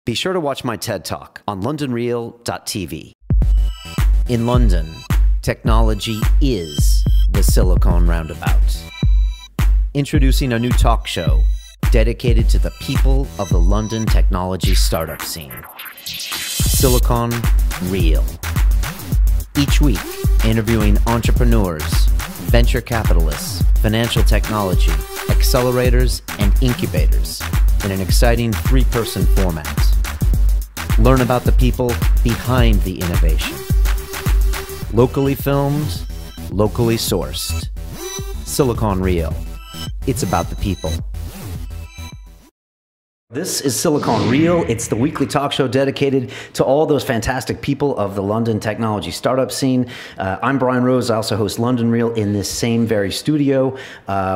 Be sure to watch my TED Talk on londonreal.tv. In London, technology is the Silicon Roundabout. Introducing a new talk show dedicated to the people of the London technology startup scene. Silicon Real. Each week, interviewing entrepreneurs, venture capitalists, financial technology, accelerators, and incubators in an exciting three-person format. Learn about the people behind the innovation. Locally filmed, locally sourced. Silicon Real. It's about the people. This is Silicon Real. It's the weekly talk show dedicated to all those fantastic people of the London technology startup scene. I'm Brian Rose. I also host London Real in this same very studio.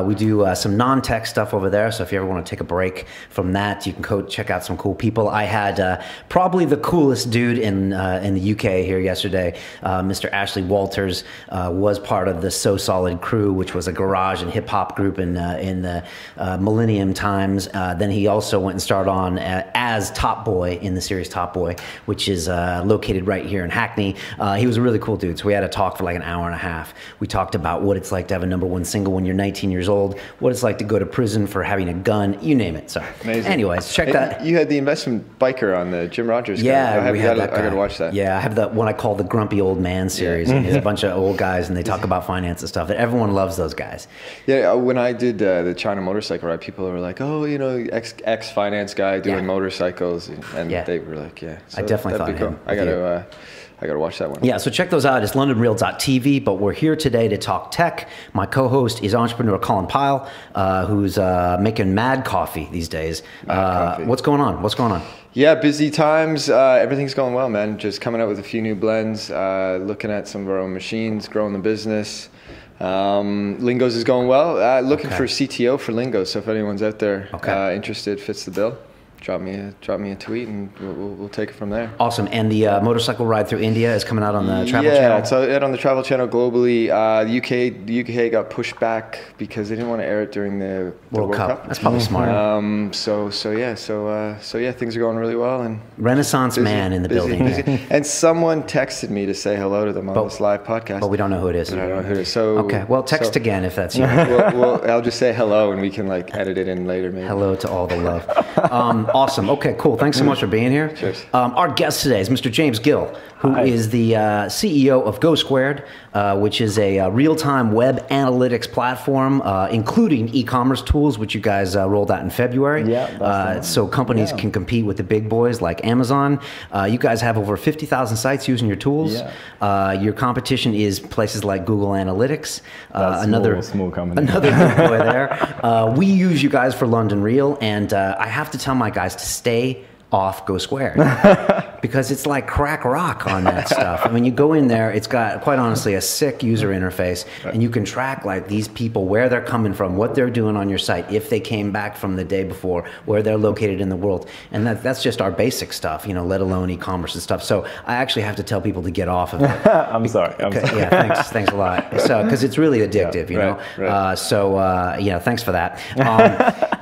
We do some non-tech stuff over there, so if you ever want to take a break from that, you can go check out some cool people. I had probably the coolest dude in the UK here yesterday. Mr. Ashley Walters was part of the So Solid crew, which was a garage and hip-hop group in the Millennium times. Then he also went and started on as Top Boy in the series Top Boy, which is located right here in Hackney. He was a really cool dude, so we had a talk for like an hour and a half. We talked about what it's like to have a #1 single when you're 19 years old, what it's like to go to prison for having a gun, you name it. So amazing. Anyways, check that. You had the investment biker on the Jim Rogers guy. Yeah, I gotta watch that. Yeah, I have the what I call the Grumpy Old Man series. Yeah. And it's a bunch of old guys, and they talk about finance and stuff. And everyone loves those guys. Yeah, when I did the China motorcycle ride, people were like, "Oh, you know, ex finance guy doing motorcycles," and they were like, "Yeah." So I definitely thought cool. him. I gotta watch that one. Yeah, so check those out. It's londonreal.tv, but we're here today to talk tech. My co-host is entrepreneur Colin Pyle, who's making mad coffee these days. What's going on? What's going on? Yeah, busy times. Everything's going well, man. Just coming out with a few new blends, looking at some of our own machines, growing the business. Lingos is going well. Looking for CTO for Lingos. So if anyone's out there interested, fits the bill, drop me a tweet, and we'll take it from there. Awesome. And the motorcycle ride through India is coming out on the Travel Channel? Yeah, it's out on the Travel Channel globally. The UK got pushed back because they didn't want to air it during the World Cup. That's probably smart. So things are going really well. And Renaissance man in the building. And someone texted me to say hello to them on this live podcast. But we don't know who it is. I don't know who it is. So okay, well, text again if that's you. I'll just say hello, and we can edit it in later, maybe. Hello to all the love. Awesome. Okay, cool. Thanks so much for being here. Cheers. Our guest today is Mr. James Gill, who is the CEO of GoSquared, which is a real-time web analytics platform, including e-commerce tools, which you guys rolled out in February. Yeah, so companies can compete with the big boys like Amazon. You guys have over 50,000 sites using your tools. Yeah. Your competition is places like Google Analytics. Another small company. Another big boy there. We use you guys for London Real, and I have to tell my guys to stay off GoSquared because it's like crack rock on that stuff. I mean, you go in there, it's got, quite honestly, a sick user interface, and you can track these people, where they're coming from, what they're doing on your site, if they came back from the day before, where they're located in the world. And that's just our basic stuff, let alone e-commerce and stuff. So I actually have to tell people to get off of it. I'm sorry. Yeah, thanks a lot. So, because it's really addictive, you know. Right. Thanks for that.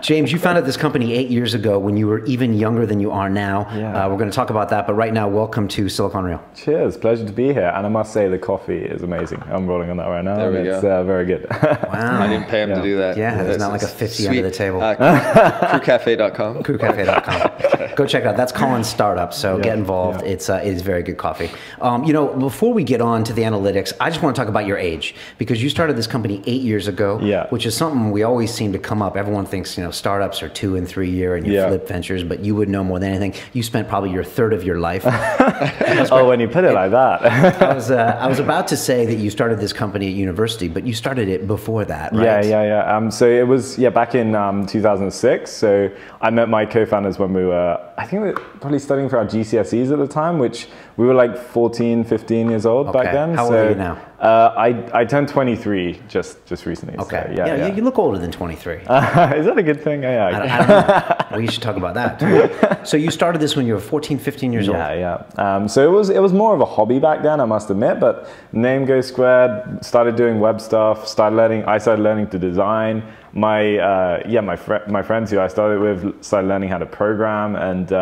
James, you founded this company 8 years ago when you were even younger than you are now. Yeah. We're going to talk about that, but right now, welcome to Silicon Real. Cheers, pleasure to be here. And I must say the coffee is amazing. I'm rolling on that right now. There we go. It's very good. Wow. I didn't pay him to do that. Yeah, there's not like a 50 under the table. Crewcafe.com. Crewcafe.com. Go check it out. That's Colin's startup, so get involved. It is very good coffee. Before we get on to the analytics, I just want to talk about your age, because you started this company 8 years ago, which is something we always seem to come up. Everyone thinks, startups are 2 and 3 year and you flip ventures, but you would know more than anything. You spent probably your third of your life. When you put it like that. I was about to say that you started this company at university, but you started it before that, right? Yeah. So it was back in 2006. So I met my co-founders when we were, I think we were probably studying for our GCSEs at the time, which we were like 14, 15 years old back then. How old are you now? I turned 23 just recently. Okay. So, yeah. You look older than 23. Is that a good thing? Yeah. I don't know. Well, you should talk about that too. So you started this when you were 14, 15 years old? Yeah. So it was more of a hobby back then, I must admit, but name GoSquared, started doing web stuff, I started learning to design. My friends who I started with started learning how to program, and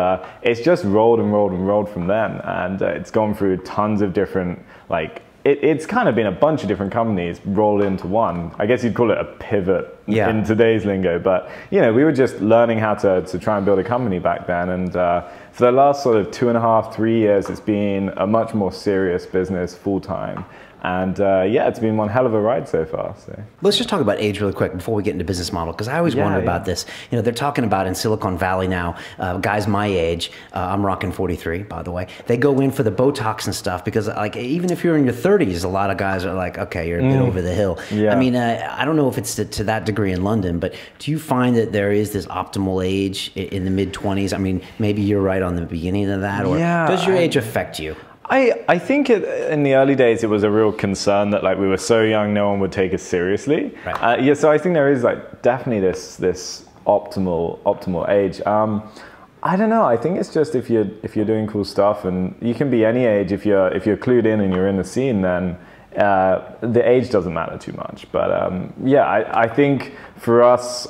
it's just rolled and rolled and rolled from then. And it's gone through tons of different, like, it's kind of been a bunch of different companies rolled into one. I guess you'd call it a pivot in today's lingo, but you know, we were just learning how to try and build a company back then. And for the last sort of 2.5, 3 years, it's been a much more serious business full time. And it's been one hell of a ride so far. So let's just talk about age really quick before we get into business model, because I always wondered about this. You know, they're talking about in Silicon Valley now, guys my age, I'm rocking 43, by the way, they go in for the Botox and stuff because, like, even if you're in your 30s, a lot of guys are like, okay, you're a bit over the hill. I mean, I don't know if it's to that degree in London, but do you find that there is this optimal age in the mid-20s? I mean, maybe you're right on the beginning of that, or does your age affect you? I think in the early days it was a real concern that, like, we were so young no one would take us seriously. Right. So I think there is, like, definitely this optimal age. I don't know. I think it's just if you're doing cool stuff, and you can be any age if you're clued in and you're in the scene, then the age doesn't matter too much. But I think for us,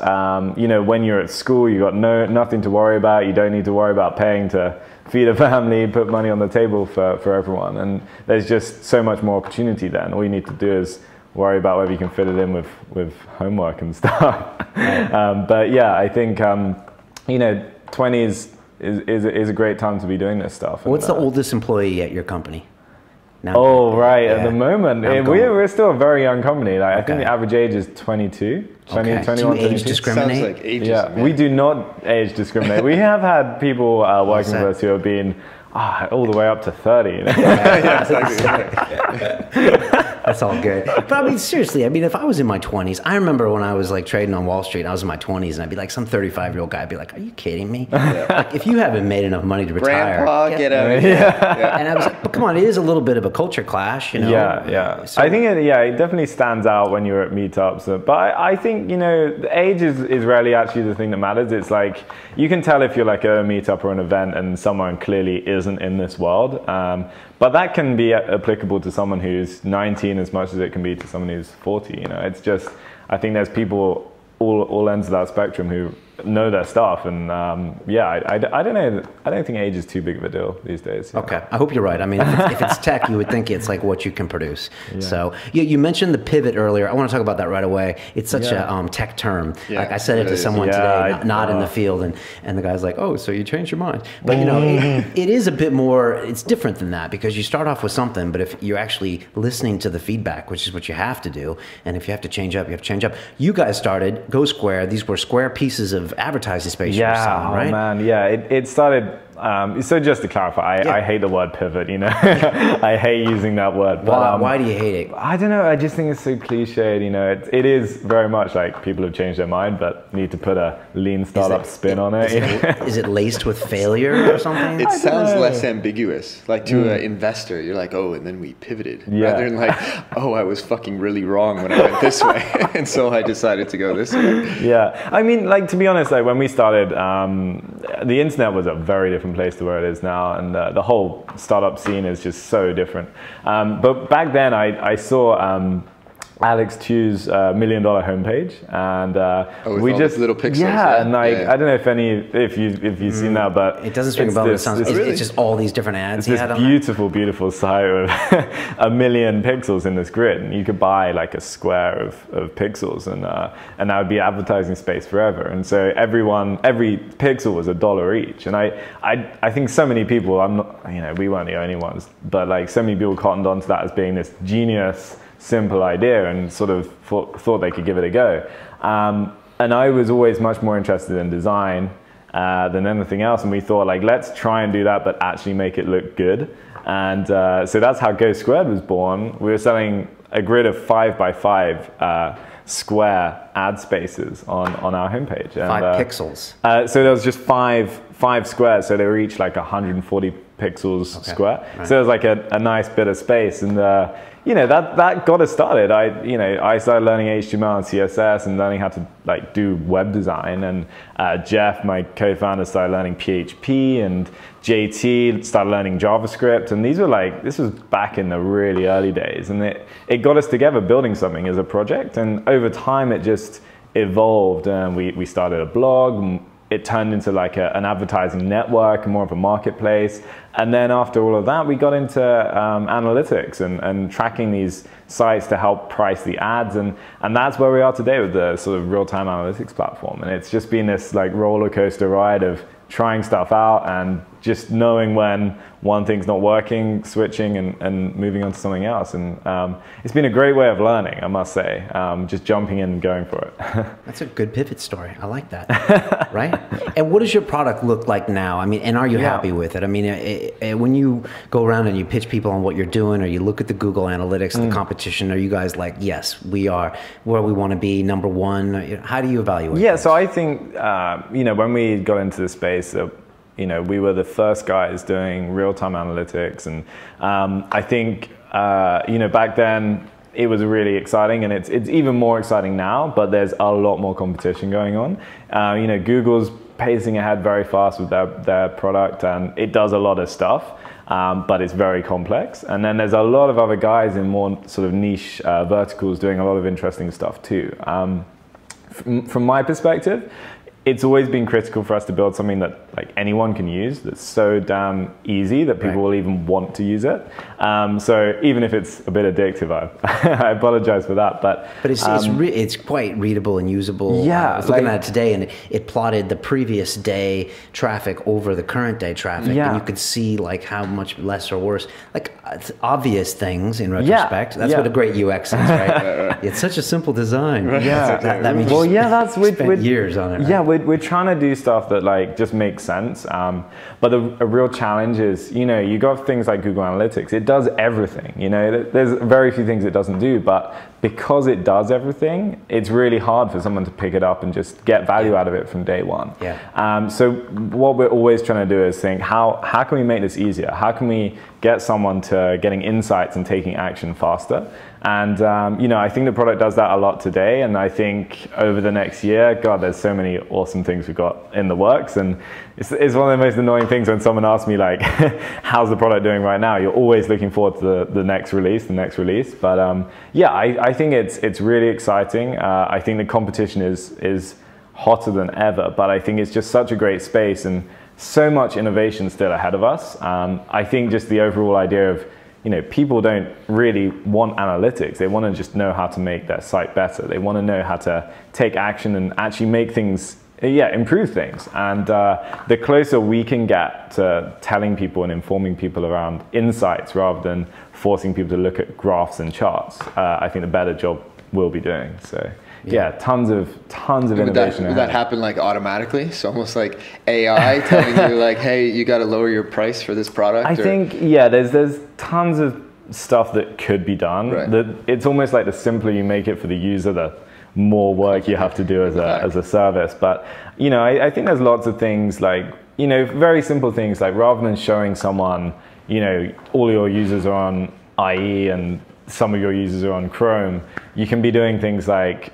you know, when you're at school, you got nothing to worry about. You don't need to worry about paying to feed a family, put money on the table for everyone. And there's just so much more opportunity then. All you need to do is worry about whether you can fit it in with homework and stuff. But yeah, I think, you know, 20s is a great time to be doing this stuff. What's the oldest employee at your company? Now, at the moment, we're still a very young company. Like, I think the average age is 22, 21, do you age discriminate? Sounds like ages. Yeah, we do not age discriminate. We have had people working with us who have been all the way up to 30. You know? That's all good. But I mean, seriously, I mean, if I was in my 20s, I remember when I was like trading on Wall Street, I was in my 20s, and I'd be like, some 35-year-old guy, I'd be like, are you kidding me? Like, if you haven't made enough money to retire, Grandpa, get out of here. And I was like, but come on, it is a little bit of a culture clash, you know? So, I think it definitely stands out when you're at meetups. But I think, you know, the age is rarely actually the thing that matters. It's like, you can tell if you're like at a meetup or an event and someone clearly isn't in this world. But that can be applicable to someone who's 19 as much as it can be to someone who's 40. You know, it's just, I think there's people all ends of that spectrum who know their stuff, and I don't know. I don't think age is too big of a deal these days. Okay, I hope you're right. I mean, if it's tech, you would think it's like what you can produce. So you mentioned the pivot earlier. I want to talk about that right away. It's such a tech term. Like I said it to someone today, not in the field, and the guy's like, "Oh, so you changed your mind?" But you know, it is a bit more. It's different than that, because you start off with something, but if you're actually listening to the feedback, which is what you have to do, and if you have to change up, you have to change up. You guys started GoSquared. These were square pieces of advertising space you were selling, right? Man, it started. So just to clarify, I hate the word pivot. You know, I hate using that word. But, why do you hate it? I don't know. I just think it's so cliched. You know, it is very much like people have changed their mind, but need to put a lean startup spin on it. Is it laced with failure or something? It sounds less ambiguous. Like to an investor, you're like, oh, and then we pivoted. Rather than like, oh, I was fucking really wrong when I went this way, and so I decided to go this way. Yeah, I mean, like, to be honest, like when we started, the internet was a very different place to where it is now, and the whole startup scene is just so different. But back then, I saw Alex Chu's $1 Million homepage, and we just little pixels. And like I don't know if you've seen that, but it doesn't ring a bell. It's just all these different ads. It's this beautiful site with 1 million pixels in this grid, and you could buy like a square of pixels, and that would be advertising space forever. And so every pixel was $1 each, and I think so many people, we weren't the only ones, but like so many people cottoned onto that as being this genius, simple idea, and sort of thought they could give it a go. And I was always much more interested in design than anything else, and we thought, like, let's try and do that but actually make it look good. And so that's how GoSquared was born. We were selling a grid of 5 by 5 square ad spaces on our homepage. And, 5 pixels. So there was just five squares, so they were each like 140 pixels square. Right. So it was like a nice bit of space, and you know, that got us started. I started learning HTML and CSS and learning how to like do web design, and Jeff, my co-founder, started learning PHP, and JT started learning JavaScript, and this was back in the really early days, and it got us together building something as a project, and over time it just evolved, and we started a blog, and it turned into like an advertising network and more of a marketplace. And then after all of that, we got into analytics and tracking these sites to help price the ads. And that's where we are today with the sort of real-time analytics platform. And it's just been this like roller coaster ride of trying stuff out and just knowing when one thing's not working, switching and moving on to something else. And it's been a great way of learning, I must say, just jumping in and going for it. That's a good pivot story. I like that, right? And what does your product look like now? I mean, and are you happy with it? I mean, when you go around and you pitch people on what you're doing, or you look at the Google Analytics and the competition, are you guys like, yes, we are where we want to be, number one? How do you evaluate that? So I think, you know, when we got into the space, you know, we were the first guys doing real-time analytics, and I think, you know, back then it was really exciting, and it's even more exciting now, but there's a lot more competition going on. You know, Google's pacing ahead very fast with their product, and it does a lot of stuff, but it's very complex. And then there's a lot of other guys in more sort of niche verticals doing a lot of interesting stuff too. From my perspective, it's always been critical for us to build something that like anyone can use, that's so damn easy that people will even want to use it. So even if it's a bit addictive, I apologize for that. But it's quite readable and usable. Yeah, I was looking at it today, and it plotted the previous day traffic over the current day traffic, and you could see like how much less or worse. Like it's obvious things in retrospect. That's what a great UX is, right? It's such a simple design. That means we spent years on it. Right? We're trying to do stuff that like just makes sense, but a real challenge is, you know, you got things like Google Analytics. It does everything. You know, there's very few things it doesn't do, but because it does everything, it's really hard for someone to pick it up and just get value out of it from day one. So what we're always trying to do is think, how can we make this easier? How can we get someone to getting insights and taking action faster? And you know, I think the product does that a lot today, and I think over the next year, God, there's so many awesome things we've got in the works, and it's one of the most annoying things when someone asks me like, how's the product doing right now? You're always looking forward to the next release, but yeah, I think it's really exciting. I think the competition is hotter than ever, but I think it's just such a great space and so much innovation still ahead of us. I think just the overall idea of, you know, people don't really want analytics. They want to just know how to make their site better. They want to know how to take action and actually make things, improve things. And the closer we can get to telling people and informing people around insights rather than forcing people to look at graphs and charts, I think the better job we'll be doing. So yeah, tons of innovation. Would that happen like automatically? So almost like AI telling you like, hey, you got to lower your price for this product? I think, there's tons of stuff that could be done. Right. It's almost like the simpler you make it for the user, the more work you have to do as a service. But, you know, I think there's lots of things like, you know, very simple things like rather than showing someone, you know, all your users are on IE and some of your users are on Chrome, you can be doing things like,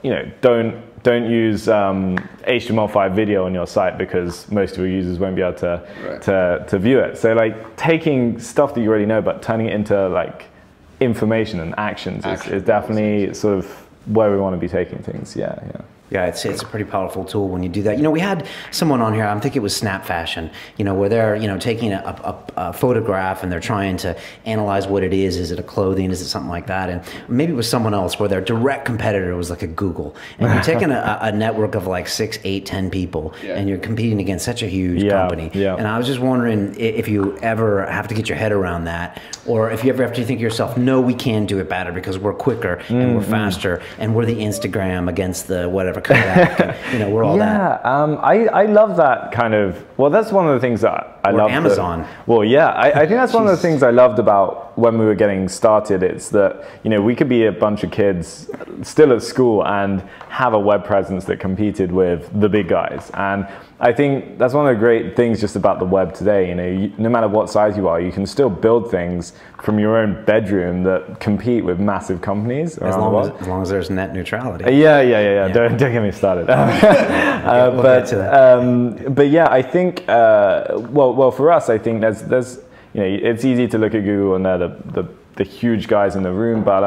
you know, don't use HTML5 video on your site because most of your users won't be able to view it. So like taking stuff that you already know but turning it into like information and actions is definitely sort of where we want to be taking things. Yeah, it's a pretty powerful tool when you do that. You know, we had someone on here, I think it was Snap Fashion, you know, where they're, you know, taking a photograph and they're trying to analyze what it is. Is it a clothing? Is it something like that? And maybe it was someone else where their direct competitor was like a Google. And you're taking a network of like 6, 8, 10 people and you're competing against such a huge company. And I was just wondering if you ever have to get your head around that, or if you ever have to think to yourself, no, we can do it better because we're quicker and we're faster and we're the Instagram against the whatever. You know, we're all that. I love that kind of. Well, that's one of the things that I love. Amazon. I think that's one of the things I loved about when we were getting started, it's that, you know, we could be a bunch of kids still at school and have a web presence that competed with the big guys. And I think that's one of the great things just about the web today. You know, no matter what size you are, you can still build things from your own bedroom that compete with massive companies around the world. As long as there's net neutrality. Yeah. Don't get me started. But yeah, I think well for us, I think there's you know, it's easy to look at Google and they're the huge guys in the room, but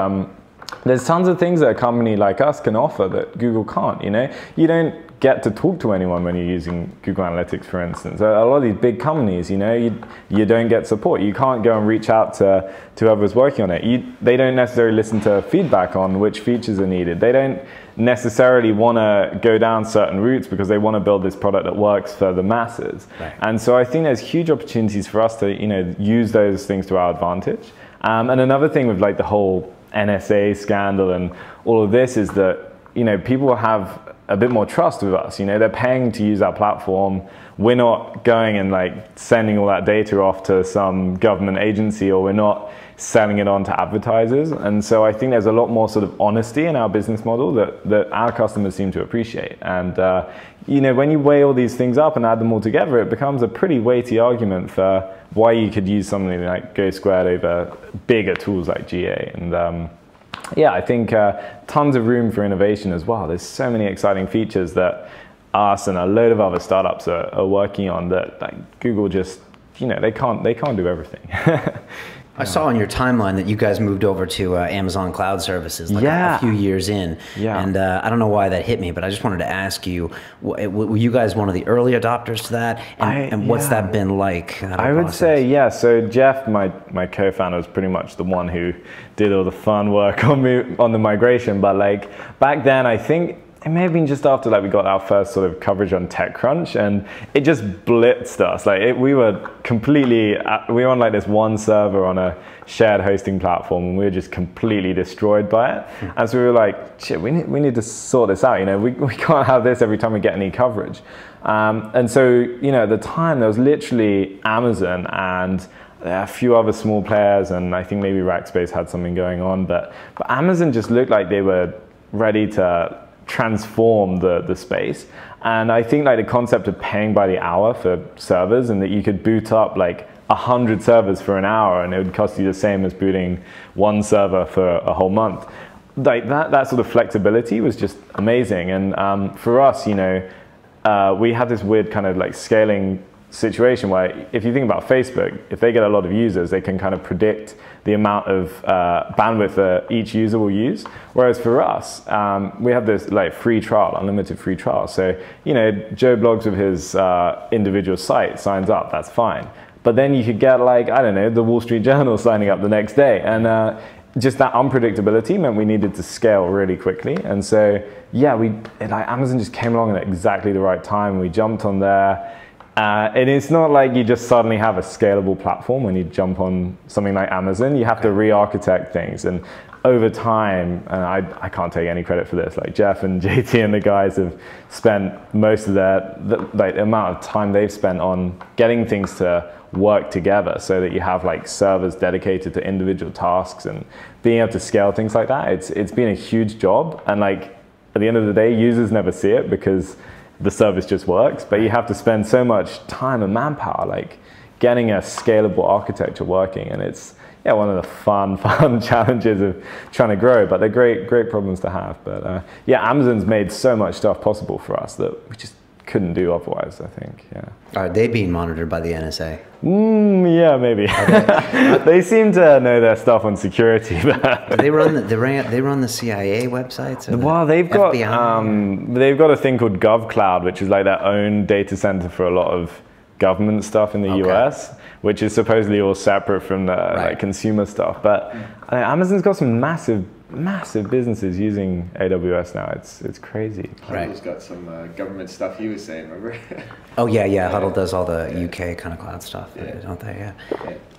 there's tons of things that a company like us can offer that Google can't. You know, you don't get to talk to anyone when you're using Google Analytics, for instance. A lot of these big companies, you know, you don't get support. You can't go and reach out to whoever's working on it. They don't necessarily listen to feedback on which features are needed. They don't necessarily want to go down certain routes because they want to build this product that works for the masses. Right. And so I think there's huge opportunities for us to, you know, use those things to our advantage. And another thing with like the whole NSA scandal and all of this is that, you know, people have a bit more trust with us. You know, they're paying to use our platform. We're not going and like sending all that data off to some government agency, or we're not selling it on to advertisers. And so I think there's a lot more sort of honesty in our business model that our customers seem to appreciate. And you know, when you weigh all these things up and add them all together, it becomes a pretty weighty argument for why you could use something like GoSquared over bigger tools like GA. And yeah, I think tons of room for innovation as well. There's so many exciting features that us and a load of other startups are working on that like Google just, you know, they can't do everything. I saw on your timeline that you guys moved over to Amazon Cloud Services like a few years in. Yeah. And I don't know why that hit me, but I just wanted to ask you, were you guys one of the early adopters to that? And what's that been like? I would say, yeah. So Jeff, my co-founder, was pretty much the one who did all the fun work on the migration. But like back then, I think it may have been just after like we got our first sort of coverage on TechCrunch, and it just blitzed us. Like we were on like this one server on a shared hosting platform, and we were just completely destroyed by it. And so we were like, shit, we need to sort this out. You know, we can't have this every time we get any coverage. And so, you know, at the time there was literally Amazon and a few other small players, and I think maybe Rackspace had something going on, but Amazon just looked like they were ready to transform the space. And I think like the concept of paying by the hour for servers, and that you could boot up like 100 servers for an hour and it would cost you the same as booting one server for a whole month. Like that sort of flexibility was just amazing. And for us, you know, we had this weird kind of like scaling situation where if you think about Facebook, if they get a lot of users, they can kind of predict the amount of bandwidth that each user will use. Whereas for us, we have this like free trial, unlimited free trial. So, you know, Joe Bloggs with his individual site signs up, that's fine. But then you could get like, I don't know, the Wall Street Journal signing up the next day. And just that unpredictability meant we needed to scale really quickly. And so, yeah, Amazon just came along at exactly the right time. We jumped on there. And it's not like you just suddenly have a scalable platform when you jump on something like Amazon. You have to re-architect things. And over time, and I can't take any credit for this, like Jeff and JT and the guys have spent most of the amount of time they've spent on getting things to work together so that you have like servers dedicated to individual tasks and being able to scale things like that. It's been a huge job. And like at the end of the day, users never see it because the service just works, but you have to spend so much time and manpower like getting a scalable architecture working. And it's one of the fun challenges of trying to grow, but they're great problems to have. But yeah, Amazon's made so much stuff possible for us that we just couldn't do otherwise, I think. Yeah. Are they being monitored by the NSA? Yeah, maybe. They seem to know their stuff on security. But do they run the CIA websites? Well, they've got a thing called GovCloud, which is like their own data center for a lot of government stuff in the US, which is supposedly all separate from the like consumer stuff. But Amazon's got some massive massive businesses using AWS now. It's crazy. Huddle's got some government stuff he was saying, remember? Oh yeah. Huddle does all the UK kind of cloud stuff, don't they?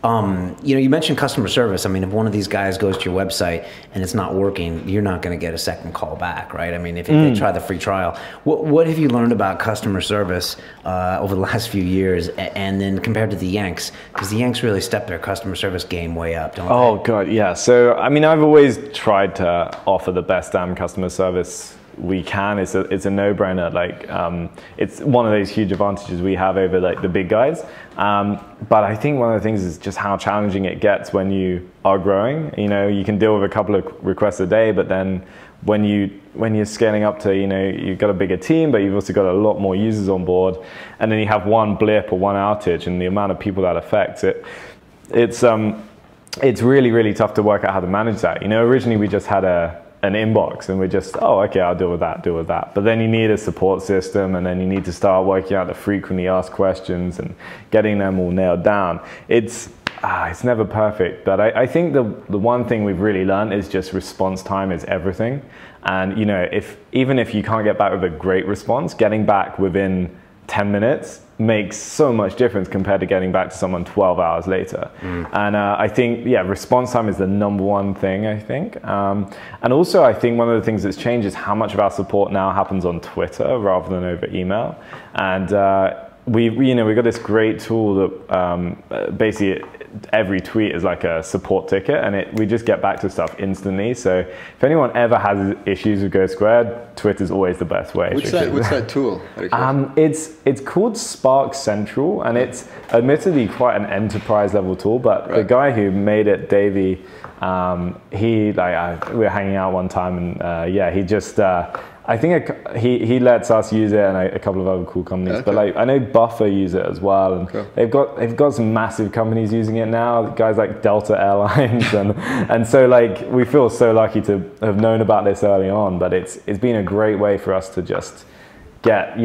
Yeah. You mentioned customer service. I mean, if one of these guys goes to your website and it's not working, you're not going to get a second call back, right? I mean, if they try the free trial, what have you learned about customer service over the last few years, and then compared to the Yanks? Because the Yanks really stepped their customer service game way up, don't they? Oh God, yeah. So I mean, I've always tried to offer the best damn customer service we can. It's a no-brainer. Like it's one of those huge advantages we have over like the big guys. But I think one of the things is just how challenging it gets when you are growing. You can deal with a couple of requests a day, but then when you're scaling up to, you've got a bigger team, but you've also got a lot more users on board, and then you have one blip or one outage, and the amount of people that affects it, it's really, really tough to work out how to manage that. Originally we just had an inbox, and we're just, okay, I'll deal with that. But then you need a support system, and then you need to start working out the frequently asked questions and getting them all nailed down. It's never perfect, but I think the one thing we've really learned is just response time is everything. And even if you can't get back with a great response, getting back within 10 minutes makes so much difference compared to getting back to someone 12 hours later. And I think, response time is the number one thing, I think. And also, I think one of the things that's changed is how much of our support now happens on Twitter rather than over email. And we've got this great tool that basically every tweet is like a support ticket, and we just get back to stuff instantly. So if anyone ever has issues with GoSquared, Twitter's always the best way. What's that tool? It's called Spark Central, and it's admittedly quite an enterprise level tool, but the guy who made it, Davey, we were hanging out one time, and he just I think he lets us use it, and a couple of other cool companies. Okay. But I know Buffer use it as well, and they've got some massive companies using it now. Guys like Delta Airlines, and so we feel so lucky to have known about this early on. But it's been a great way for us to just get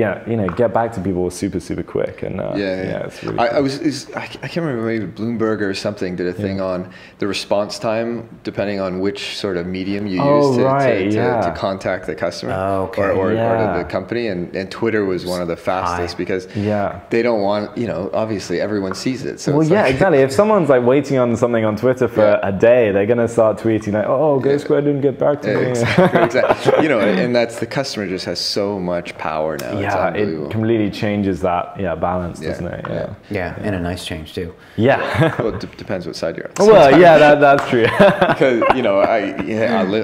back to people super quick, and it's really cool. I can't remember, maybe Bloomberg or something did a thing on the response time depending on which sort of medium you use to contact the customer or the company, and Twitter was one of the fastest because they don't want, obviously everyone sees it. So exactly. If someone's waiting on something on Twitter for a day, they're gonna start tweeting GoSquared didn't get back to me. Exactly. And that's, the customer just has so much power now. Yeah, it completely changes that balance, doesn't it? Yeah, and a nice change too. Yeah. Well, it depends what side you're on. Well, that's true. Because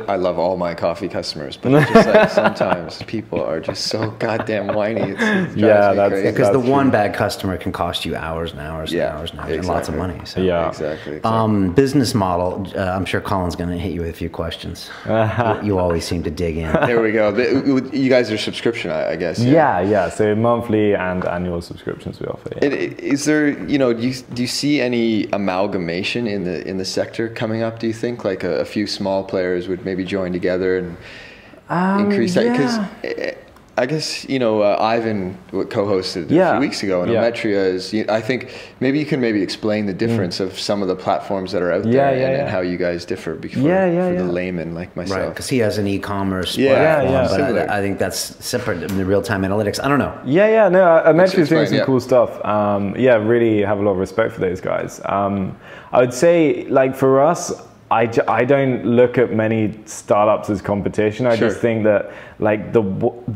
I love all my coffee customers, but it's just sometimes people are just so goddamn whiny. It drives me crazy. Because the one bad customer can cost you hours and hours and hours and hours and lots of money. So. Yeah, exactly. Business model. I'm sure Colin's going to hit you with a few questions. You always seem to dig in. There we go. You guys are subscription, I guess. Yeah. So monthly and annual subscriptions we offer. Yeah. Is there, do you see any amalgamation in the sector coming up? Do you think a few small players would maybe join together and increase that? Because I guess Ivan co-hosted a few weeks ago, and Ometria is. I think maybe you can explain the difference of some of the platforms that are out there and how you guys differ for the layman like myself. Right, because he has an e-commerce platform, but I think that's separate in the real-time analytics. I don't know. No, Ometria's doing some cool stuff. Really have a lot of respect for those guys. I would say, for us, I don't look at many startups as competition. I just think that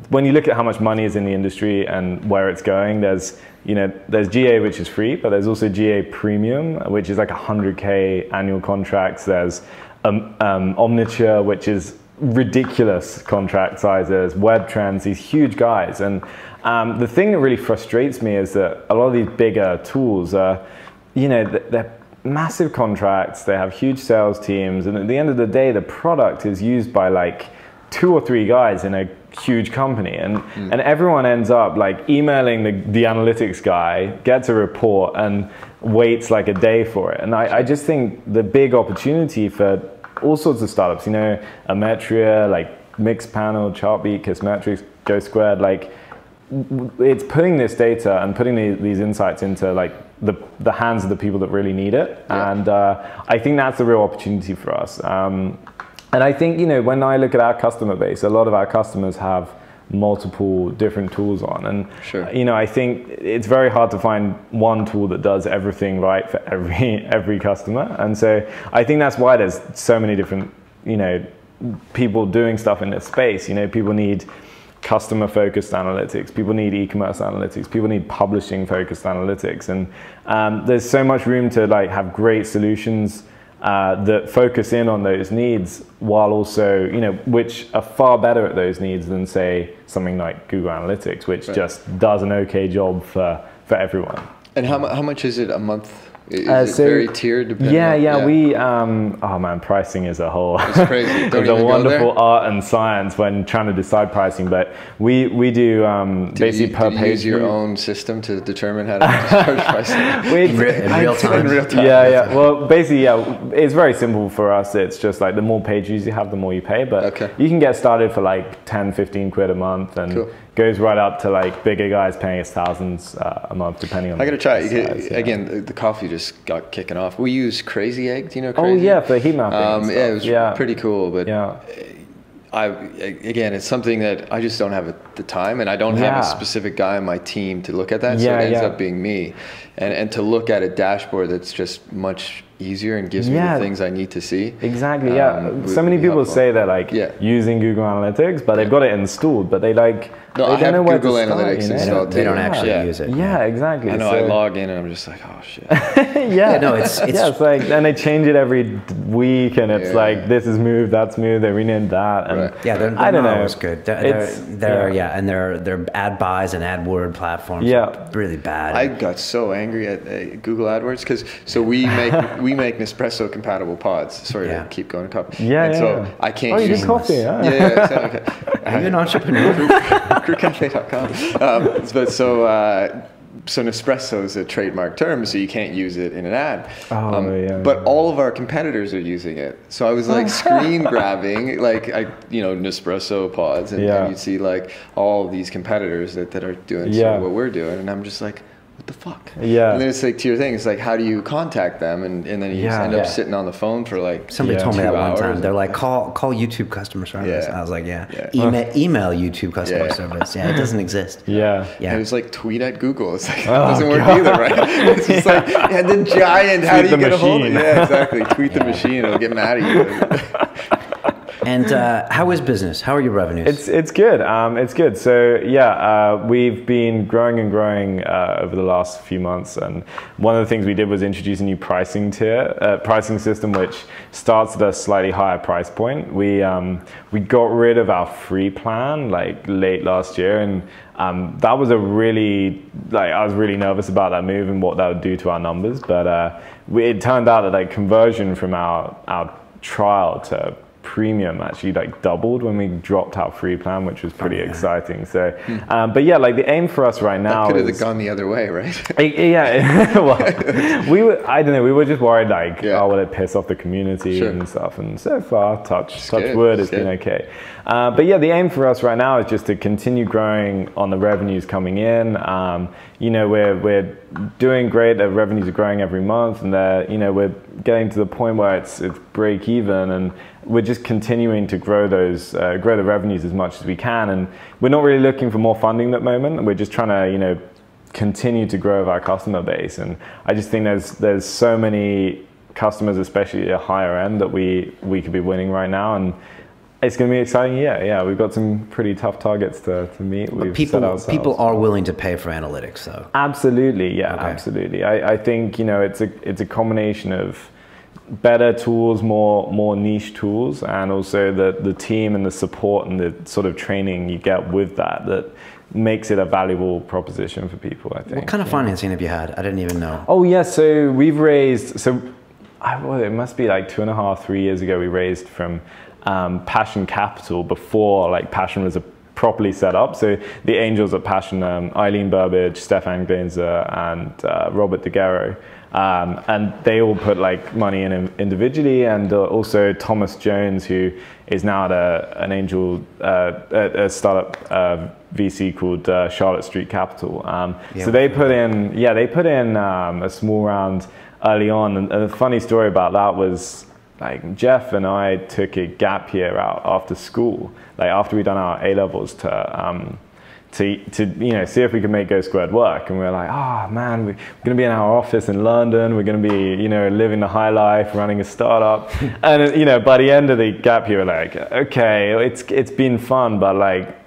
when you look at how much money is in the industry and where it's going, there's GA, which is free, but there's also GA Premium, which is 100K annual contracts. There's Omniture, which is ridiculous contract sizes, Web Trends, these huge guys. And the thing that really frustrates me is that a lot of these bigger tools are, they're massive contracts, they have huge sales teams, and at the end of the day, the product is used by 2 or 3 guys in a huge company, and everyone ends up emailing the analytics guy, gets a report, and waits a day for it. And I just think the big opportunity for all sorts of startups, Ometria, Mixpanel, Chartbeat, Kissmetrics, GoSquared, it's putting this data and putting these insights into the hands of the people that really need it, and I think that's the real opportunity for us. And And I think, you know, when I look at our customer base, a lot of our customers have multiple different tools on, and you know, I think it's very hard to find one tool that does everything right for every customer. And so I think that's why there's so many different, you know, people doing stuff in this space. You know, people need customer focused analytics, people need e-commerce analytics, people need publishing focused analytics, and there's so much room to like have great solutions that focus in on those needs, while also, you know, which are far better at those needs than, say, something like Google Analytics, which just does an okay job for everyone. And how much is it a month? Is it very tiered? We, oh man, pricing is a whole, it's crazy. it's a wonderful art and science when trying to decide pricing, but we do basically per page. Use your own system to determine how to charge pricing? In real time? In real time. Yeah. Well, basically, it's very simple for us. It's just like the more page views you have, the more you pay, but you can get started for like 10, 15 quid a month, and goes right up to like bigger guys paying us thousands a month, depending on. I gotta try it. Again, the coffee just got kicking off. We use Crazy Egg. Do you know Crazy? Oh yeah, for heat mapping. Yeah, it was pretty cool. But again, it's something that I just don't have the time, and I don't have a specific guy on my team to look at that. So it ends up being me, and to look at a dashboard that's just much easier and gives me the things I need to see. Exactly. So many people say they're like using Google Analytics, but they've got it installed, but they like. No, I have Google Analytics installed. They don't actually use it. Yeah, exactly. I know. I log in and I'm just like, oh shit. It's like, and they change it every week, and it's like this is moved, that's moved. They renamed that, and I don't know. It's good. Their ad buys and AdWord platforms are really bad. I got so angry at Google AdWords because we make Nespresso compatible pods. Sorry to keep going to coffee. So I can't use coffee. Are you an entrepreneur? Crewcafe.com. So Nespresso is a trademark term, so you can't use it in an ad. But all of our competitors are using it. So I was like screen grabbing, like Nespresso pods, and you'd see like all of these competitors that are doing sort of what we're doing, and I'm just like, what the fuck? And then it's like to your thing, it's like, how do you contact them? And then you end up sitting on the phone for like somebody told me that one time. They're like, call YouTube customer service. I was like, email YouTube customer service. It doesn't exist. And it was like, tweet at Google. It's like, it doesn't work either, right? It's just like, the giant, how do you get a hold of it? Yeah, exactly. Tweet the machine, it'll get mad at you. And how is business? How are your revenues? It's good. It's good. So we've been growing and growing over the last few months. And one of the things we did was introduce a new pricing system, which starts at a slightly higher price point. We got rid of our free plan like late last year, and that was I was really nervous about that move and what that would do to our numbers. But it turned out that like conversion from our trial to premium actually like doubled when we dropped our free plan, which was pretty exciting. So but like the aim for us right now could have gone the other way, right? Well, I don't know, we were just worried like will it piss off the community and stuff, and so far touch wood, it's been okay. But the aim for us right now is just to continue growing on the revenues coming in. We're doing great. The revenues are growing every month, and we're getting to the point where it's break even, and we're just continuing to grow the revenues as much as we can. And we're not really looking for more funding at the moment. We're just trying to continue to grow our customer base. And I just think there's so many customers, especially at a higher end, that we could be winning right now, and it's going to be exciting. We've got some pretty tough targets to meet. People are willing to pay for analytics, though. Absolutely, absolutely. I think it's a combination of better tools, more niche tools, and also the team and the support and the sort of training you get with that makes it a valuable proposition for people, I think. What kind of financing have you had? I didn't even know. Oh yeah, so we've raised, it must be like 2.5, 3 years ago, we raised from Passion Capital before like Passion was properly set up. So the angels at Passion, Eileen Burbage, Stefan Glinzer, and Robert DeGuerro, and they all put like money in individually, and also Thomas Jones, who is now at an angel, a startup VC called Charlotte Street Capital. So they put in, a small round early on, and a funny story about that was like Jeff and I took a gap year out after school, like after we'd done our A-levels to you know, see if we could make GoSquared work. And we were like, oh man, we're going to be in our office in London. We're going to be, you know, living the high life, running a startup. And, you know, by the end of the gap year, we're like, okay, it's been fun, but like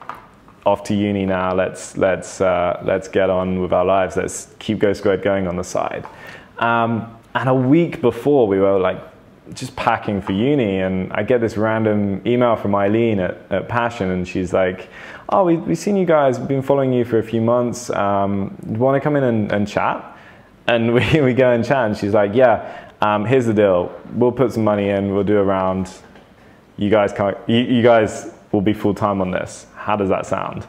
off to uni now. Let's get on with our lives. Let's keep GoSquared going on the side. And a week before, we were like just packing for uni, and I get this random email from Eileen at Passion, and she's like, oh, we've seen you guys, we've been following you for a few months, want to come in and chat? And we go and chat, and she's like, yeah, here's the deal, we'll put some money in, we'll do a round, you guys will be full-time on this, how does that sound?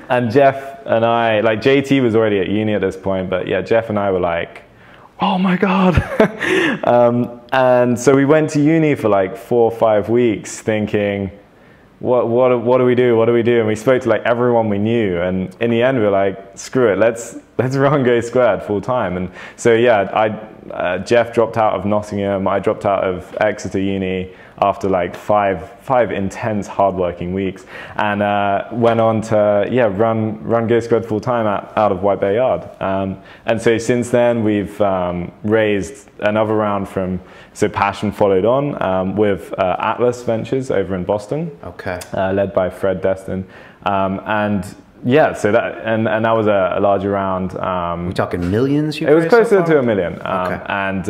And Jeff and I, like JT was already at uni at this point, but yeah, Jeff and I were like, oh my God. And so we went to uni for like 4 or 5 weeks thinking, what do we do? What do we do? And we spoke to like everyone we knew. And in the end, we were like, screw it, let's run GoSquared full time. And so yeah, Jeff dropped out of Nottingham. I dropped out of Exeter Uni after like five intense hardworking weeks, and went on to run GoSquared full time out of White Bear Yard. And so since then we've raised another round from, so Passion followed on with Atlas Ventures over in Boston, okay, led by Fred Destin, and yeah, so that and that was a larger round. We're talking millions. It was closer to $1 million. Okay. And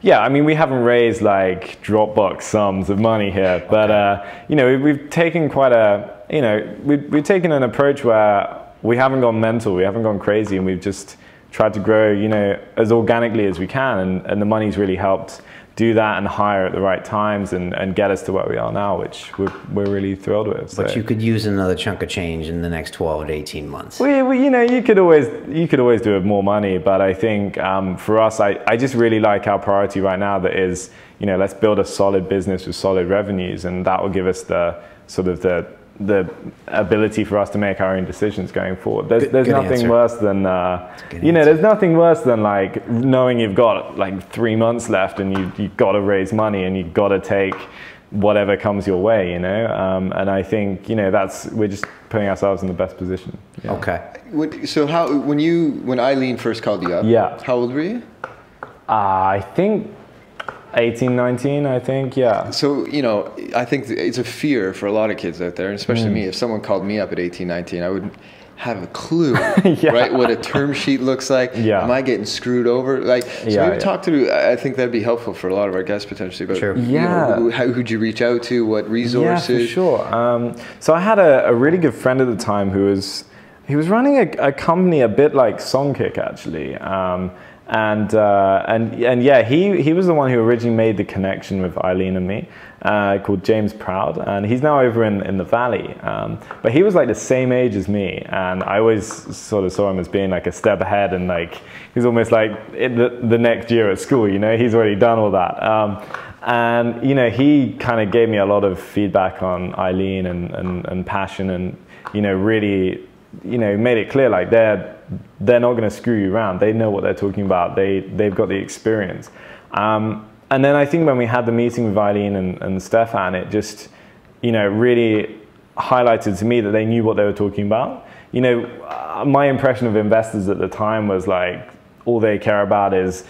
yeah, I mean, we haven't raised like Dropbox sums of money here, but you know, we've taken quite a, you know, we've taken an approach where we haven't gone mental, we haven't gone crazy, and we've just tried to grow, you know, as organically as we can, and the money's really helped do that and hire at the right times and get us to where we are now, which we're really thrilled with. So. But you could use another chunk of change in the next 12 to 18 months. We you know, you could always do with more money, but I think for us, I just really like our priority right now. That is, you know, let's build a solid business with solid revenues, and that will give us the sort of the ability for us to make our own decisions going forward. There's nothing answer. Worse than you know, there's nothing worse than like knowing you've got like 3 months left and you've got to raise money and you've got to take whatever comes your way, you know. And I think, you know, we're just putting ourselves in the best position. Yeah. Okay. So when Eileen first called you up, yeah, how old were you? I think 18, 19, I think, yeah. So, you know, I think it's a fear for a lot of kids out there, and especially me. If someone called me up at 18, 19, I wouldn't have a clue, yeah, right, what a term sheet looks like. Yeah. Am I getting screwed over? Like, so maybe talk to, I think that'd be helpful for a lot of our guests potentially. But, sure. Yeah. You know, who'd you reach out to? What resources? Yeah, for sure. So I had a really good friend at the time who was running a company a bit like Songkick, actually. And yeah, he was the one who originally made the connection with Eileen and me, called James Proud, and he's now over in the Valley. But he was like the same age as me, and I always sort of saw him as being like a step ahead, and like he's almost like in the next year at school, you know, he's already done all that. And you know, he kind of gave me a lot of feedback on Eileen and Passion, and you know, really, you know, made it clear like they're not going to screw you around. They know what they're talking about. They've got the experience. And then I think when we had the meeting with Eileen and Stefan, it just, you know, really highlighted to me that they knew what they were talking about. You know, my impression of investors at the time was like, all they care about is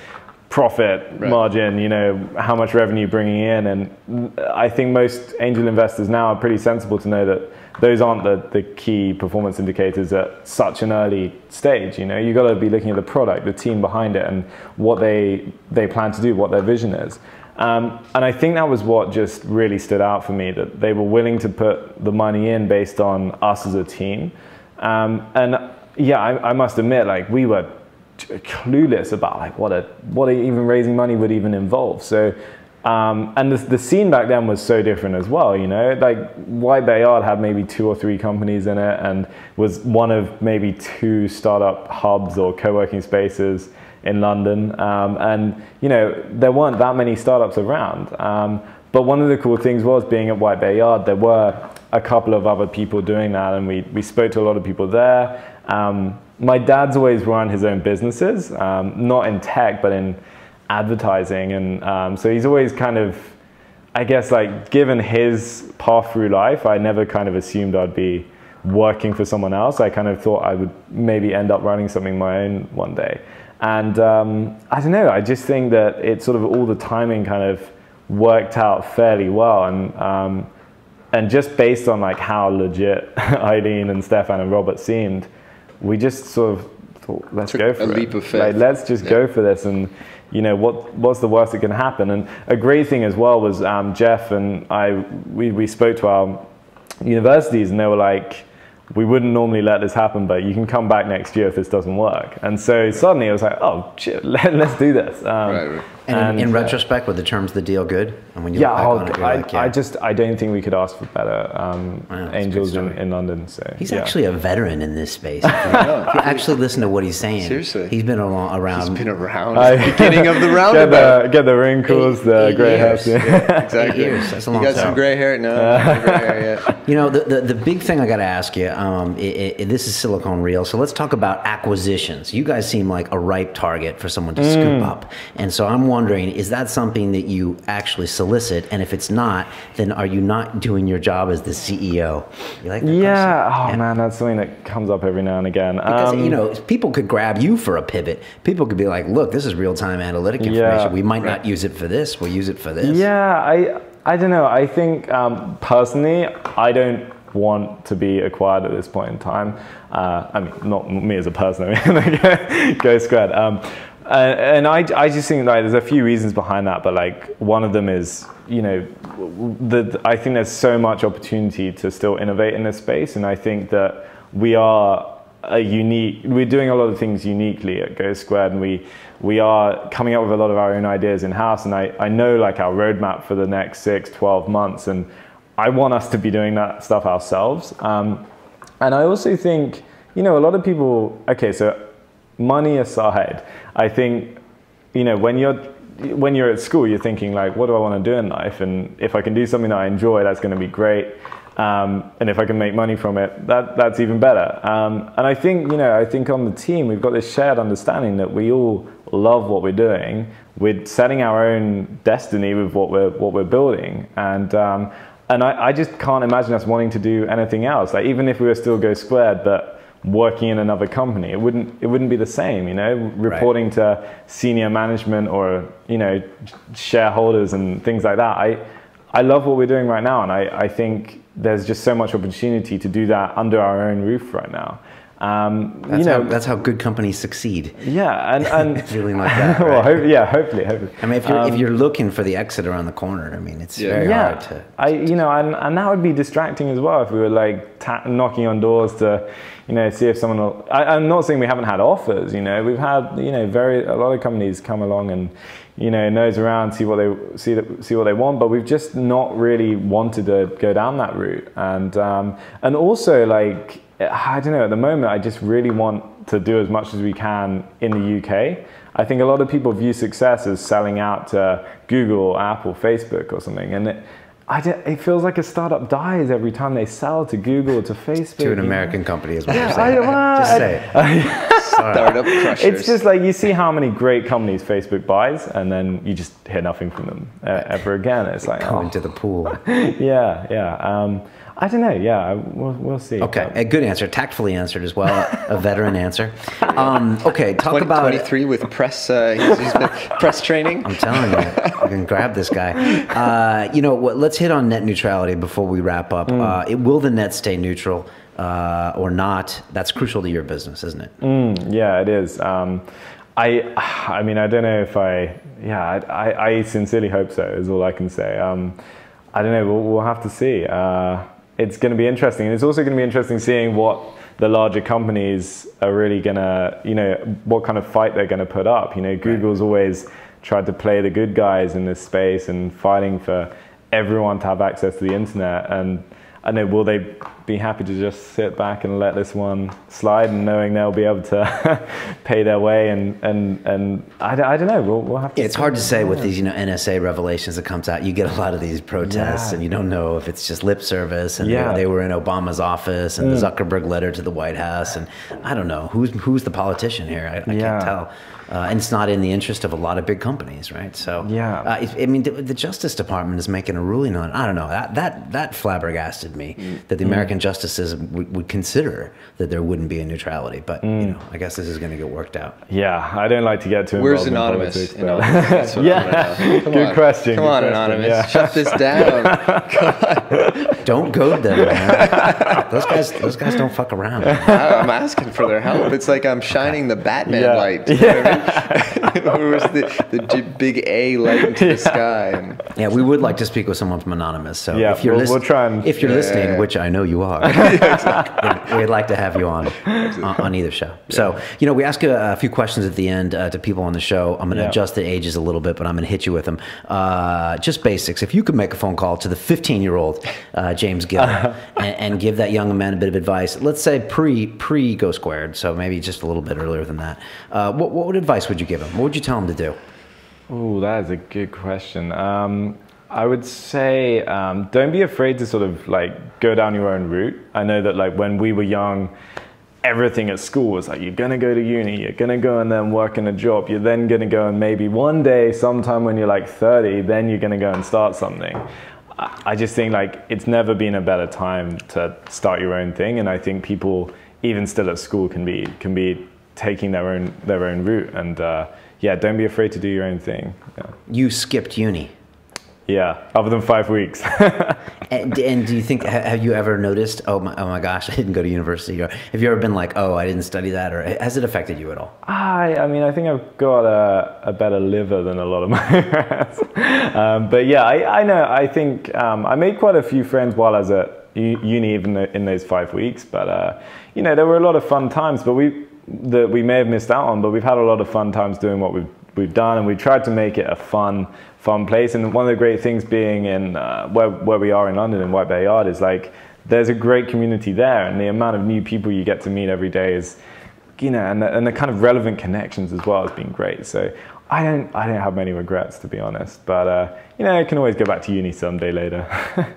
profit, margin, you know, how much revenue bringing in. And I think most angel investors now are pretty sensible to know that those aren't the key performance indicators at such an early stage. You know, you got to be looking at the product, the team behind it, and what they plan to do, what their vision is. And I think that was what just really stood out for me, that they were willing to put the money in based on us as a team. And yeah, I must admit, like, we were clueless about like what even raising money would even involve. So and the scene back then was so different as well, you know, like White Bear Yard had maybe 2 or 3 companies in it and was one of maybe 2 startup hubs or co-working spaces in London, and you know, there weren't that many startups around, but one of the cool things was being at White Bear Yard, there were a couple of other people doing that, and we spoke to a lot of people there. My dad's always run his own businesses, not in tech, but in advertising, and so he's always kind of, I guess, like, given his path through life, I never kind of assumed I'd be working for someone else. I kind of thought I would maybe end up running something my own one day. And I don't know, I just think that it sort of, all the timing kind of worked out fairly well. And just based on like how legit Eileen and Stefan and Robert seemed, we just sort of thought, let's go for it. A leap of faith. Like, let's just go for this, and you know, what's the worst that can happen? And a great thing as well was Jeff and we spoke to our universities, and they were like, we wouldn't normally let this happen, but you can come back next year if this doesn't work. And so suddenly I was like, oh shit, let's do this. Right. And in retrospect, were the terms of the deal good? And when you look back on it, you're like, I don't think we could ask for better angels in London. So he's actually a veteran in this space. If you actually listen to what he's saying, seriously, he's been around. He's been around at the beginning of the roundabout. Get the wrinkles, the grey hair. Yeah, exactly. 8 years. That's a long time. You got some grey hair? No, not grey hair yet. You know, the big thing I got to ask you, this is Silicon Real, so let's talk about acquisitions. You guys seem like a ripe target for someone to scoop up. And so I'm wondering, is that something that you actually solicit? And if it's not, then are you not doing your job as the CEO? You like that person? Man, that's something that comes up every now and again. Because, you know, people could grab you for a pivot. People could be like, look, this is real-time analytic information. We might not use it for this. We'll use it for this. Yeah, I don't know. I think, personally, I don't want to be acquired at this point in time. I mean, not me as a person, I mean, GoSquared. And I just think like there's a few reasons behind that, but like one of them is, you know, I think there's so much opportunity to still innovate in this space, and I think that we're doing a lot of things uniquely at GoSquared, and we are coming up with a lot of our own ideas in-house, and I know like our roadmap for the next 6-12 months, and I want us to be doing that stuff ourselves. And I also think, you know, a lot of people, okay, so money aside, I think, you know, when you're at school, you're thinking like, what do I want to do in life? And if I can do something that I enjoy, that's going to be great. And if I can make money from it, that's even better. And I think, you know, I think on the team, we've got this shared understanding that we all love what we're doing. We're setting our own destiny with what we're building. And I just can't imagine us wanting to do anything else. Like, even if we were still GoSquared, but working in another company, it wouldn't be the same, you know, reporting to senior management or, you know, shareholders and things like that. I love what we're doing right now, and I think there's just so much opportunity to do that under our own roof right now. That's how good companies succeed. Yeah, and feeling like that. Right? Well, hopefully. I mean, if you're looking for the exit around the corner, I mean, it's very hard to. And that would be distracting as well if we were like knocking on doors to, you know, see if someone will. I'm not saying we haven't had offers. You know, we've had, you know, a lot of companies come along and, you know, nose around, see what they want, but we've just not really wanted to go down that route. And also, like, I don't know, at the moment, I just really want to do as much as we can in the UK. I think a lot of people view success as selling out to Google, Apple, Facebook or something. And it feels like a startup dies every time they sell to Google, to Facebook. To an American company is what you're saying. Just say it. Startup crushers. It's just like, you see how many great companies Facebook buys, and then you just hear nothing from them ever again. It's like, go into the pool. Yeah. I don't know. Yeah, we'll see. Okay, a good answer, tactfully answered as well, a veteran answer. Okay, talk about 23 with press. He's been press training. I'm telling you, you can grab this guy. You know what? Let's hit on net neutrality before we wrap up. Will the net stay neutral or not? That's crucial to your business, isn't it? Yeah, it is. I mean, I don't know if I sincerely hope so, is all I can say. I don't know, we'll have to see. It's going to be interesting. And it's also going to be interesting seeing what the larger companies are really going to, you know, what kind of fight they're going to put up. You know, Google's always tried to play the good guys in this space and fighting for everyone to have access to the internet. And I know, will they be happy to just sit back and let this one slide, and knowing they'll be able to pay their way? And I don't know. We'll have to. It's hard to say with these, you know, NSA revelations that comes out. You get a lot of these protests, and you don't know if it's just lip service. And they were in Obama's office, and the Zuckerberg letter to the White House, and I don't know who's the politician here. I can't tell. and it's not in the interest of a lot of big companies, right? So yeah, I mean, the Justice Department is making a ruling on. I don't know, that flabbergasted me that the American justice system would consider that there wouldn't be a neutrality. But you know, I guess this is going to get worked out. Yeah, I don't like to get too Where's involved Anonymous? in politics. Yeah, good question. Come on, Anonymous. Yeah. Shut this down. Don't goad them, man. Those guys don't fuck around. I'm asking for their help. It's like I'm shining the Batman light. You know what I mean? Where's the big A light into the sky? And yeah, we would like to speak with someone from Anonymous. So yeah, if you're we'll try and, if you're listening, which I know you are, then we'd like to have you on either show. Yeah. So, you know, we ask a few questions at the end to people on the show. I'm going to adjust the ages a little bit, but I'm going to hit you with them. Just basics. If you could make a phone call to the 15-year-old James Gill and give that young man a bit of advice, let's say pre GoSquared, so maybe just a little bit earlier than that, what advice would you give him? What would you tell him to do? Oh, that is a good question. I would say don't be afraid to sort of like go down your own route. I know that like when we were young, everything at school was like, you're going to go to uni, you're going to go and then work in a job, you're then going to go and maybe one day, sometime when you're like 30, then you're going to go and start something. I just think like it's never been a better time to start your own thing, and I think people, even still at school, can be taking their own route, and yeah, don't be afraid to do your own thing. Yeah. You skipped uni. Yeah, other than 5 weeks. and do you think, have you ever noticed, oh my gosh, I didn't go to university? Or have you ever been like, oh, I didn't study that? Or has it affected you at all? I mean, I think I've got a better liver than a lot of my friends. But yeah, I know, I think I made quite a few friends while I was at uni, even in those 5 weeks. But, you know, there were a lot of fun times that we may have missed out on, but we've had a lot of fun times doing what we've done, and we tried to make it a fun place. And one of the great things being in where we are in London, in White Bear Yard, is like there's a great community there, and the amount of new people you get to meet every day is, you know, and the kind of relevant connections as well has been great. So I don't have many regrets, to be honest, but you know, I can always go back to uni someday later.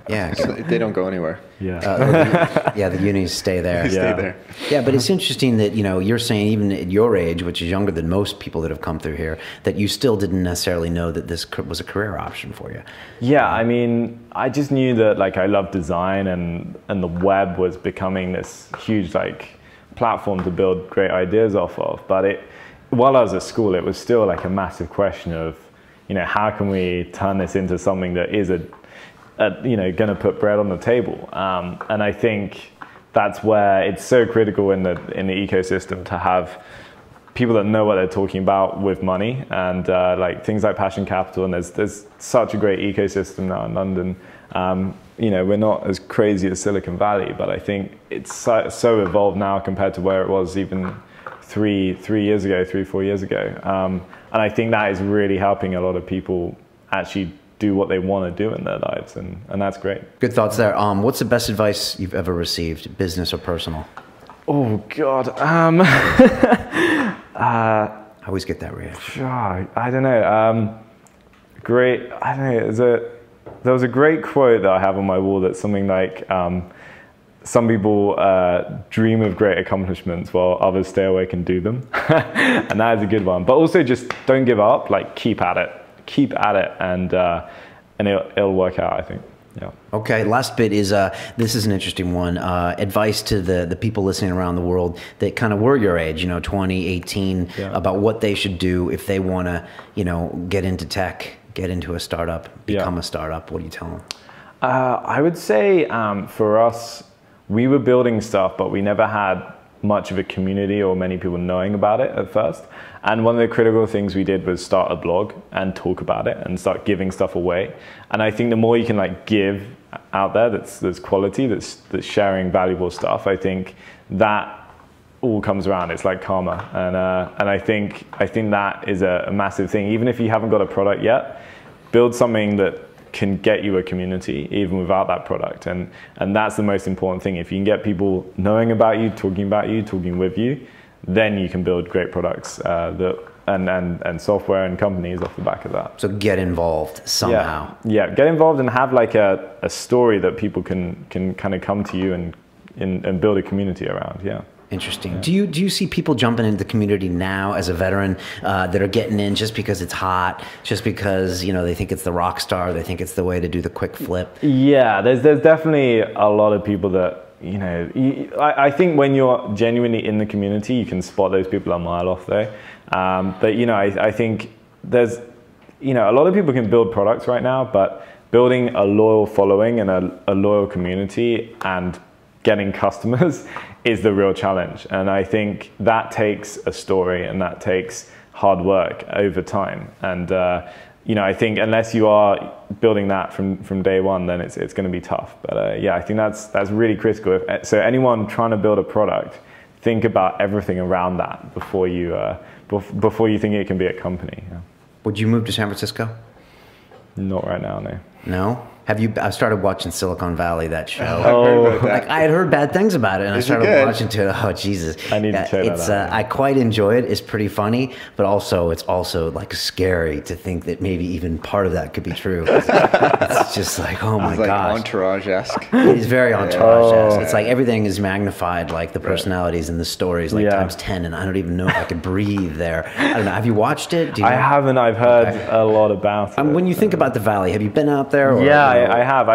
Yeah, they don't go anywhere. Yeah, yeah, the unis stay there. They stay there. Yeah, but it's interesting that, you know, you're saying even at your age, which is younger than most people that have come through here, that you still didn't necessarily know that this was a career option for you. Yeah, I mean, I just knew that like I loved design, and the web was becoming this huge like platform to build great ideas off of. But while I was at school, it was still like a massive question of, you know, how can we turn this into something that is you know, going to put bread on the table? And I think that's where it's so critical in the ecosystem to have people that know what they're talking about with money, and like things like Passion Capital. And there's such a great ecosystem now in London. You know, we're not as crazy as Silicon Valley, but I think it's so evolved now compared to where it was even 3 years ago, 4 years ago. And I think that is really helping a lot of people actually do what they want to do in their lives, and that's great. Good thoughts there. What's the best advice you've ever received, business or personal? Oh God, I always get that reaction. I don't know. Great. I don't know. There was a great quote that I have on my wall that's something like, some people dream of great accomplishments while others stay awake and do them. And that is a good one. But also just don't give up, like keep at it, and it'll work out, I think. Yeah. Okay, last bit is, this is an interesting one. Advice to the people listening around the world that kind of were your age, you know, 20, 18, about what they should do if they want to, you know, get into tech, get into a startup, become a startup. What do you tell them? I would say for us, we were building stuff, but we never had much of a community or many people knowing about it at first. And one of the critical things we did was start a blog and talk about it and start giving stuff away. And I think the more you can like give out there that's quality, that's sharing valuable stuff, I think that all comes around. It's like karma. And I think that is a massive thing. Even if you haven't got a product yet, build something that can get you a community even without that product, and that's the most important thing. If you can get people knowing about you, talking with you, then you can build great products and software and companies off the back of that. So get involved somehow. Yeah, get involved and have like a story that people can kind of come to you and build a community around. Yeah. Interesting. Yeah. Do you see people jumping into the community now as a veteran that are getting in just because it's hot, just because they think it's the rock star, they think it's the way to do the quick flip? Yeah, there's definitely a lot of people that I think when you're genuinely in the community, you can spot those people a mile off though. But I think there's a lot of people can build products right now, but building a loyal following and a loyal community and getting customers is the real challenge. And I think that takes a story and that takes hard work over time. And I think unless you are building that from day one, then it's going to be tough. But yeah, I think that's really critical. So anyone trying to build a product, think about everything around that before you think it can be a company. Yeah. Would you move to San Francisco? Not right now, no. No? I started watching Silicon Valley, that show. Oh, I had heard bad things about it, and I started watching it. Oh, Jesus! I need to check that out. I quite enjoy it. It's pretty funny, but it's also like scary to think that maybe even part of that could be true. It's just like, oh my gosh, Entourage-esque. It is very Entourage-esque. It's like everything is magnified, like the personalities and the stories, like times 10, and I don't even know if I could breathe there. I don't know. Have you watched it? I haven't. I've heard a lot about it. When you think about the Valley, have you been out there? Or, yeah. I have.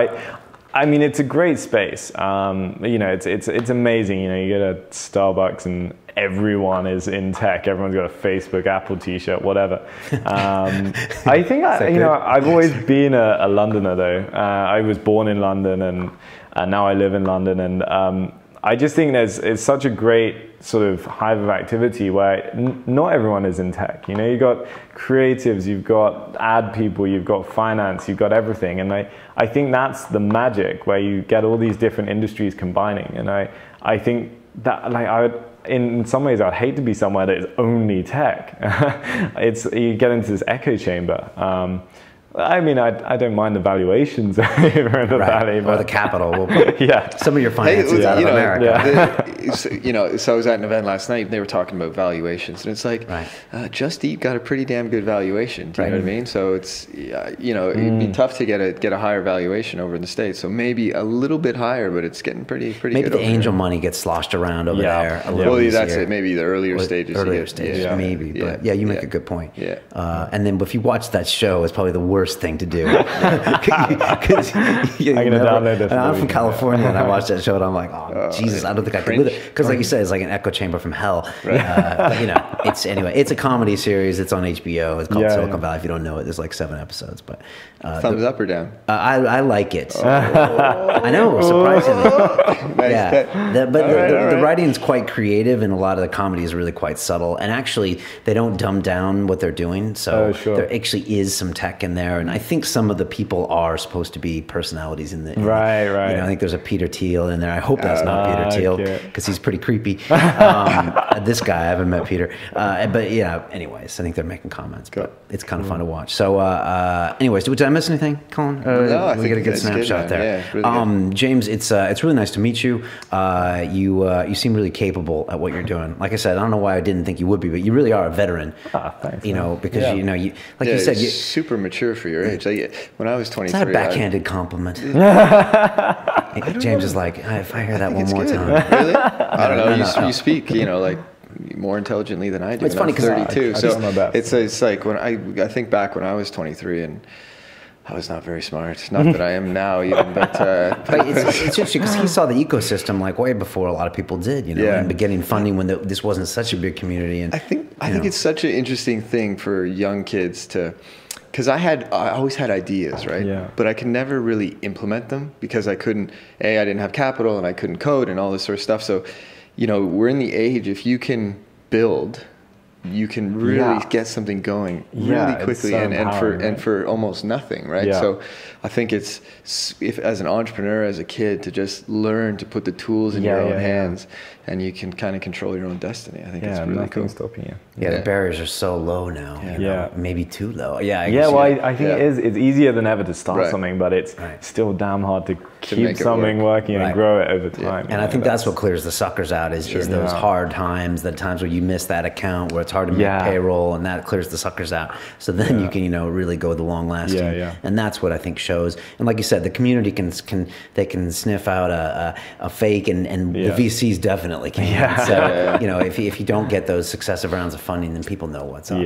I mean, it's a great space. It's amazing. You go to Starbucks and everyone is in tech. Everyone's got a Facebook, Apple T-shirt, whatever. I think I've always been a Londoner though. I was born in London and now I live in London, and I just think it's such a great sort of hive of activity where not everyone is in tech. You've got creatives, you've got ad people, you've got finance, you've got everything. And I think that's the magic, where you get all these different industries combining. And I think that in some ways I'd hate to be somewhere that is only tech. You get into this echo chamber. I mean, I don't mind the valuations here in the Valley, or the capital. Yeah, some of your finances out of America. So I was at an event last night, and they were talking about valuations, and it's like, Just Eat got a pretty damn good valuation. Do you know what I mean? So it's it'd be tough to get a higher valuation over in the States. So maybe a little bit higher, but it's getting pretty good. Maybe the angel money gets sloshed around over there. Well, that's it. Maybe the earlier stages. Maybe. But you make a good point. Yeah. And then if you watch that show, it's probably the worst thing to do. I'm from California, and I watched that show, and I'm like, Jesus, I don't think I could live it. Because like you said, it's like an echo chamber from hell. But it's a comedy series. It's on HBO. It's called Silicon Valley. If you don't know it, there's like 7 episodes. But thumbs up or down? I like it. I know, surprisingly. The writing is quite creative, and a lot of the comedy is really quite subtle. And actually, they don't dumb down what they're doing. So there actually is some tech in there, and I think some of the people are supposed to be personalities in the right. I think there's a Peter Thiel in there. I hope that's not Peter Thiel, because he's pretty creepy. This guy, I haven't met Peter, but anyways, I think they're making comments, but it's kind of fun to watch. So anyways, did I miss anything, Colin? No, I think get a good snapshot there. Yeah, really James, it's really nice to meet you. You seem really capable at what you're doing. Like I said, I don't know why I didn't think you would be, but you really are a veteran. Thanks, because you like you said, you're super mature for your age. Like, when I was 23, it's not a backhanded compliment. James is like, if I hear that one more time. Really? I don't know. No. You speak, like more intelligently than I do. It's funny because 32. So it's like when I think back when I was 23 and I was not very smart. Not that I am now, even, but it's interesting because he saw the ecosystem like way before a lot of people did, and getting funding when this wasn't such a big community. And I think it's such an interesting thing for young kids to, because I always had ideas, right? Yeah. But I could never really implement them because I didn't have capital and I couldn't code and all this sort of stuff. So, we're in the age, if you can build, you can really get something going really quickly, so and for almost nothing, right? Yeah. So I think it's, if as an entrepreneur, as a kid, to just learn to put the tools in your own hands, and you can kind of control your own destiny. I think it's really cool. Stopping you. The barriers are so low now. Maybe too low. I think it is. It's easier than ever to start something, but it's still damn hard to keep something working and grow it over time. And I think that's what clears the suckers out is those hard times, the times where you miss that account, where it's hard to make payroll, and that clears the suckers out. So then you can, you know, really go the long lasting. And that's what I think shows. And like you said, the community can sniff out a fake, and the VCs definitely can. So you know, if you don't get those successive rounds of funding, then people know what's up.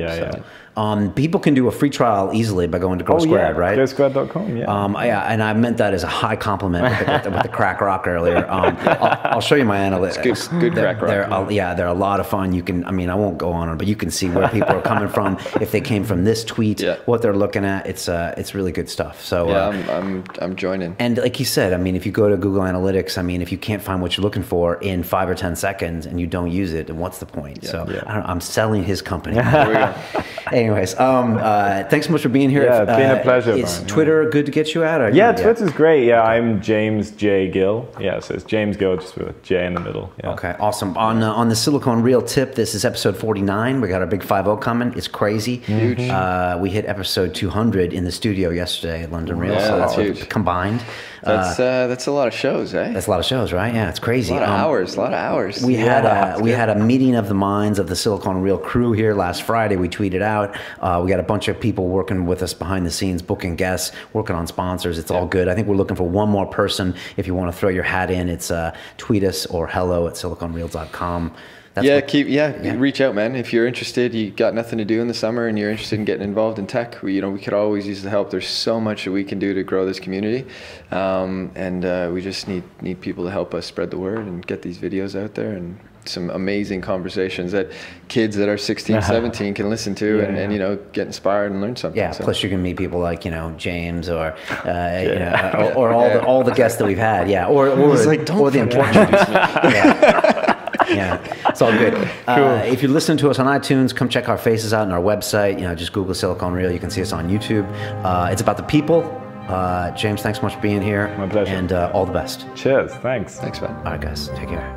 People can do a free trial easily by going to GoSquared, right? GoSquared.com. And I meant that as a high compliment with the crack rock earlier. I'll show you my analytics. It's good crack rock. They're a lot of fun. You can, I mean, I won't go on, but you can see where people are coming from. If they came from this tweet, what they're looking at, it's really good stuff. So I'm joining. And like you said, I mean, if you go to Google Analytics, I mean, if you can't find what you're looking for in 5 or 10 seconds and you don't use it, then what's the point? So I'm selling his company. There we go. Anyways, thanks so much for being here. Yeah, it's been a pleasure. Is Twitter good to get you at? Or Twitter's great. Yeah, I'm James J. Gill. Yeah, so it's James Gill, just with a J in the middle. Okay, awesome. On the Silicon Reel tip, this is episode 49. We got our big 5-0 coming. It's crazy. Huge. We hit episode 200 in the studio yesterday at London Reel. So that's huge. Combined. That's a lot of shows, eh? That's a lot of shows, right? Yeah, it's crazy. A lot of hours. We had a meeting of the minds of the Silicon Reel crew here last Friday. We tweeted out. We got a bunch of people working with us behind the scenes, booking guests, working on sponsors. It's all good. I think we're looking for one more person. If you want to throw your hat in, it's tweet us or hello@siliconreel.com. Reach out, man. If you're interested, you got nothing to do in the summer and you're interested in getting involved in tech, we could always use the help. There's so much that we can do to grow this community. We just need people to help us spread the word and get these videos out there, and some amazing conversations that kids that are 16, 17 can listen to and you know, get inspired and learn something. Yeah, plus you can meet people like, you know, James or you know, or all the guests that we've had. Yeah, or the important Yeah, it's all good. If you're listening to us on iTunes, come check our faces out on our website. You know, just Google Silicon Reel. You can see us on YouTube. It's about the people. James, thanks so much for being here. My pleasure. And all the best. Cheers. Thanks. Thanks, man. All right, guys. Take care.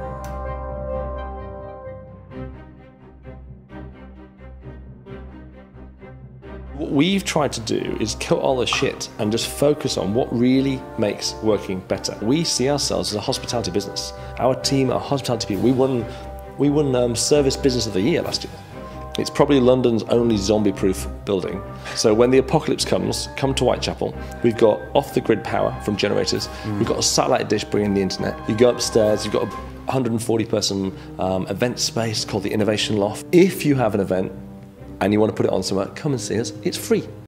What we've tried to do is cut all the shit and just focus on what really makes working better. We see ourselves as a hospitality business. Our team are hospitality people. We won Service Business of the Year last year. It's probably London's only zombie-proof building. So when the apocalypse comes, come to Whitechapel. We've got off-the-grid power from generators. We've got a satellite dish bringing the internet. You go upstairs, you've got a 140-person event space called the Innovation Loft. If you have an event, and you want to put it on somewhere, come and see us. It's free.